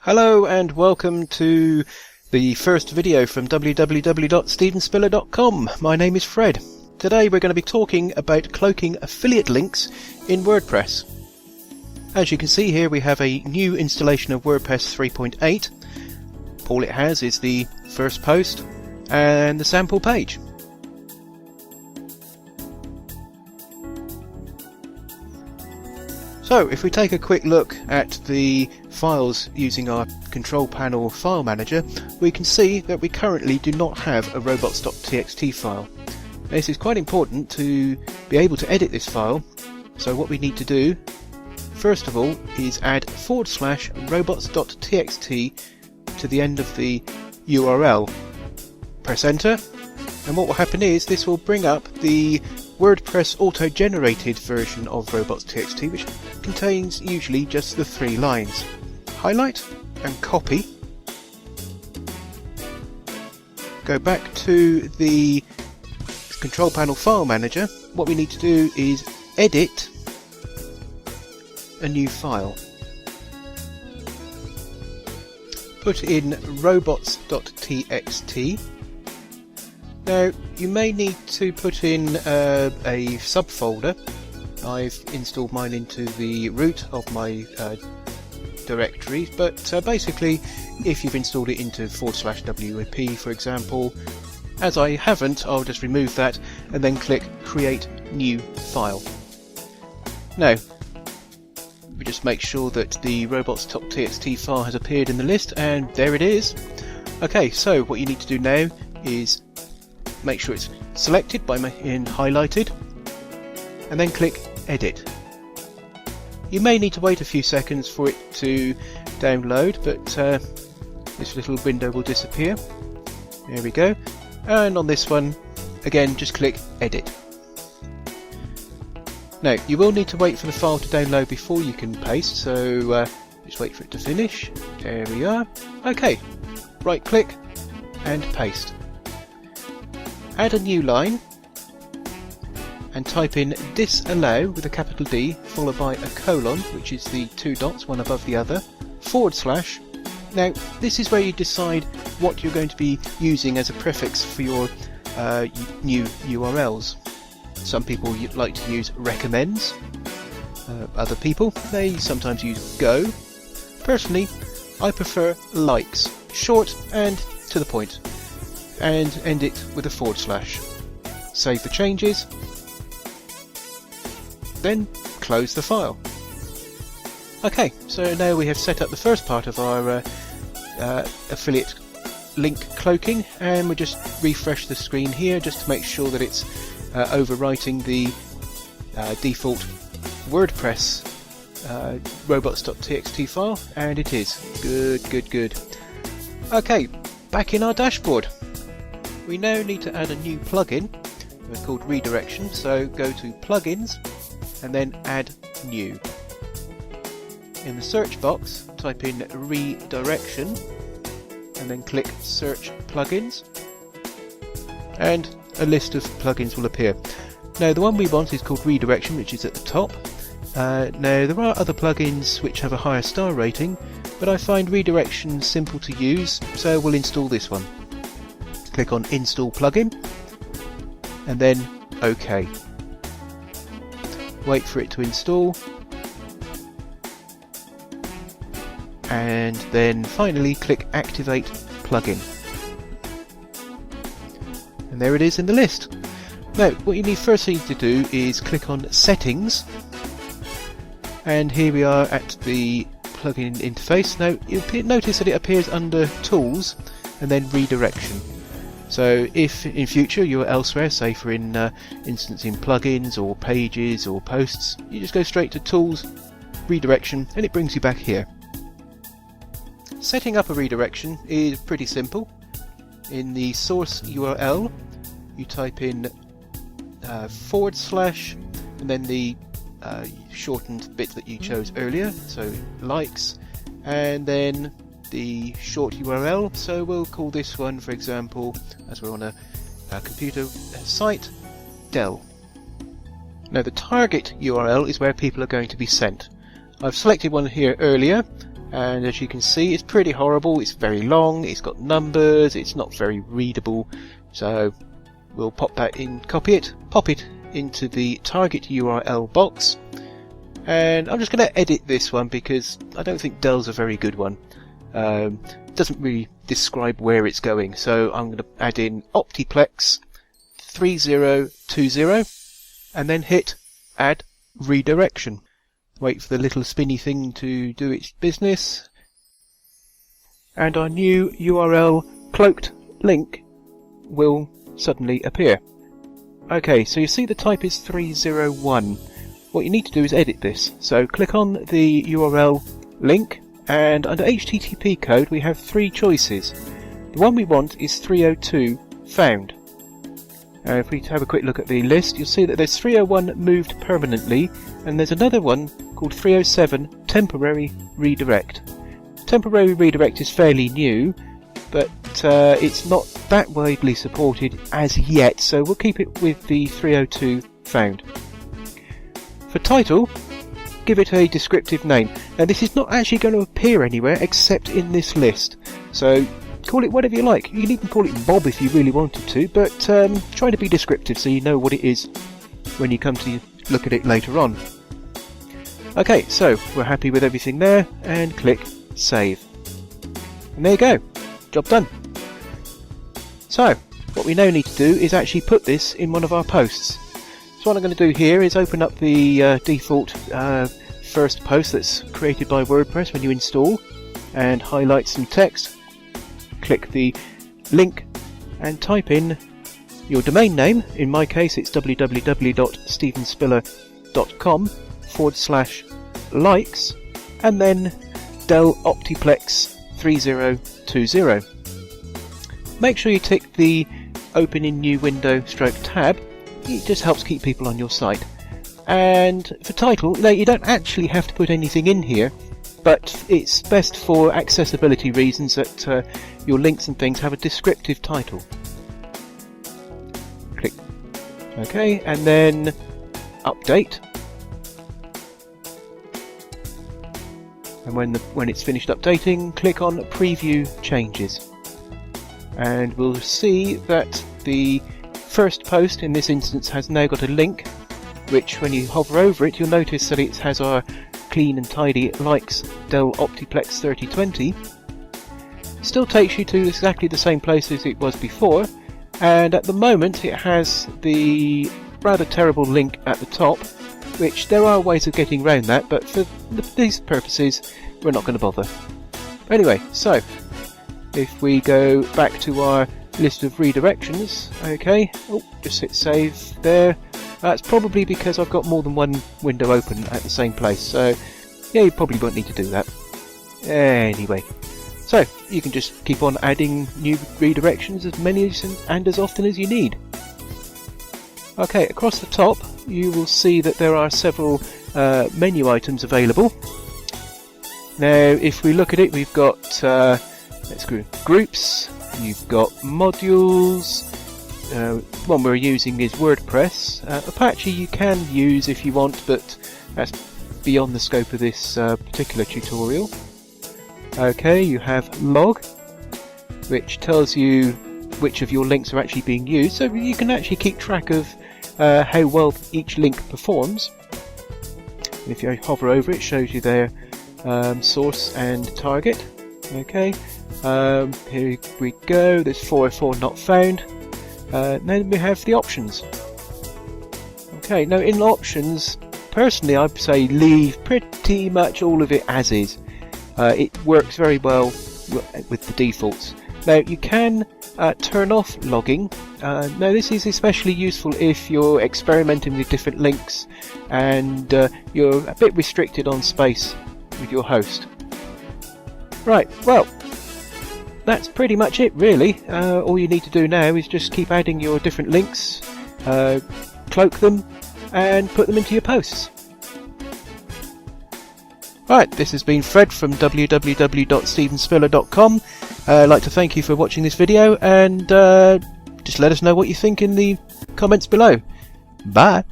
Hello and welcome to the first video from www.StevenSpiller.com. My name is Fred. Today we're going to be talking about cloaking affiliate links in WordPress. As you can see here, we have a new installation of WordPress 3.8. All it has is the first post and the sample page. So if we take a quick look at the files using our control panel file manager, we can see that we currently do not have a robots.txt file. This is quite important to be able to edit this file, so what we need to do first of all is add /robots.txt to the end of the URL. Press enter, and what will happen is this will bring up the WordPress auto-generated version of robots.txt, which contains usually just the 3 lines. Highlight and copy. Go back to the control panel file manager. What we need to do is edit a new file. Put in robots.txt. Now you may need to put in a subfolder. I've installed mine into the root of my directory, but basically if you've installed it into /WP for example, as I haven't, I'll just remove that and then click create new file. Now we just make sure that the robots.txt file has appeared in the list, and there it is. Okay, so what you need to do now is make sure it's selected in highlighted, and then click edit. You may need to wait a few seconds for it to download, but this little window will disappear. There we go. And on this one, again, just click edit. Now, you will need to wait for the file to download before you can paste, so just wait for it to finish. There we are. Okay, right click and paste. Add a new line and type in disallow with a capital D followed by a colon, which is the 2 dots, one above the other, /. Now this is where you decide what you're going to be using as a prefix for your new URLs. Some people like to use recommends, other people they sometimes use go. Personally, I prefer likes, short and to the point, and end it with a /. Save the changes, then close the file. Okay, so now we have set up the first part of our affiliate link cloaking, and we'll just refresh the screen here just to make sure that it's overwriting the default WordPress robots.txt file, and it is. Good. Okay, back in our dashboard. We now need to add a new plugin called redirection, so go to plugins and then add new. In the search box type in redirection and then click search plugins, and a list of plugins will appear. Now the one we want is called redirection, which is at the top. Now there are other plugins which have a higher star rating, but I find redirection simple to use, so we'll install this one. Click on install plugin and then OK. Wait for it to install, and then finally click activate plugin, and there it is in the list. Now what you first need to do is click on settings, and here we are at the plugin interface. Now you'll notice that it appears under tools and then redirection. So if in future you're elsewhere, say for instance in plugins or pages or posts, you just go straight to tools, redirection, and it brings you back here. Setting up a redirection is pretty simple. In the source URL you type in / and then the shortened bit that you chose earlier, so likes, and then the short URL, so we'll call this one, for example, as we're on a computer site, Dell. Now the target URL is where people are going to be sent. I've selected one here earlier, and as you can see it's pretty horrible. It's very long, it's got numbers, it's not very readable, so we'll pop that in, copy it, pop it into the target URL box, and I'm just going to edit this one because I don't think Dell's a very good one. It doesn't really describe where it's going, so I'm going to add in Optiplex 3020 and then hit add redirection. Wait for the little spinny thing to do its business, and our new URL cloaked link will suddenly appear. Okay, so you see the type is 301. What you need to do is edit this. So click on the URL link, and under HTTP code we have three choices. The one we want is 302 found. If we have a quick look at the list, you'll see that there's 301 moved permanently, and there's another one called 307 temporary redirect. Temporary redirect is fairly new, but it's not that widely supported as yet, so we'll keep it with the 302 found. For title, give it a descriptive name. Now this is not actually going to appear anywhere except in this list, so call it whatever you like. You can even call it Bob if you really wanted to, but try to be descriptive so you know what it is when you come to look at it later on. Okay, so we're happy with everything there, and click Save. And there you go, job done. So, what we now need to do is actually put this in one of our posts. So what I'm going to do here is open up the default first post that's created by WordPress when you install, and highlight some text. Click the link and type in your domain name. In my case it's www.StevenSpiller.com/likes, and then Dell Optiplex 3020. Make sure you tick the open in new window stroke tab. It just helps keep people on your site. And for title, now you don't actually have to put anything in here, but it's best for accessibility reasons that your links and things have a descriptive title. Click OK, and then update. And when it's finished updating, click on preview changes, and we'll see that the first post in this instance has now got a link, which when you hover over it you'll notice that it has our clean and tidy likes Dell Optiplex 3020. Still takes you to exactly the same place as it was before, and at the moment it has the rather terrible link at the top, which there are ways of getting around that, but for these purposes we're not going to bother. Anyway, so if we go back to our list of redirections, okay, just hit save there. That's probably because I've got more than one window open at the same place, so yeah, you probably won't need to do that. Anyway, so you can just keep on adding new redirections as many and as often as you need. Okay, across the top you will see that there are several menu items available. Now if we look at it, we've got let's go groups, you've got modules, one we're using is WordPress. Apache you can use if you want, but that's beyond the scope of this particular tutorial. Okay, you have log, which tells you which of your links are actually being used, so you can actually keep track of how well each link performs. If you hover over it, shows you their source and target. Okay, here we go, there's 404 not found. Then we have the options. Okay, now in options, personally I'd say leave pretty much all of it as is. It works very well with the defaults. Now you can turn off logging. Now this is especially useful if you're experimenting with different links and you're a bit restricted on space with your host. Right, well, that's pretty much it really. All you need to do now is just keep adding your different links, cloak them and put them into your posts. Right, this has been Fred from www.StevenSpiller.com. I'd like to thank you for watching this video, and just let us know what you think in the comments below. Bye!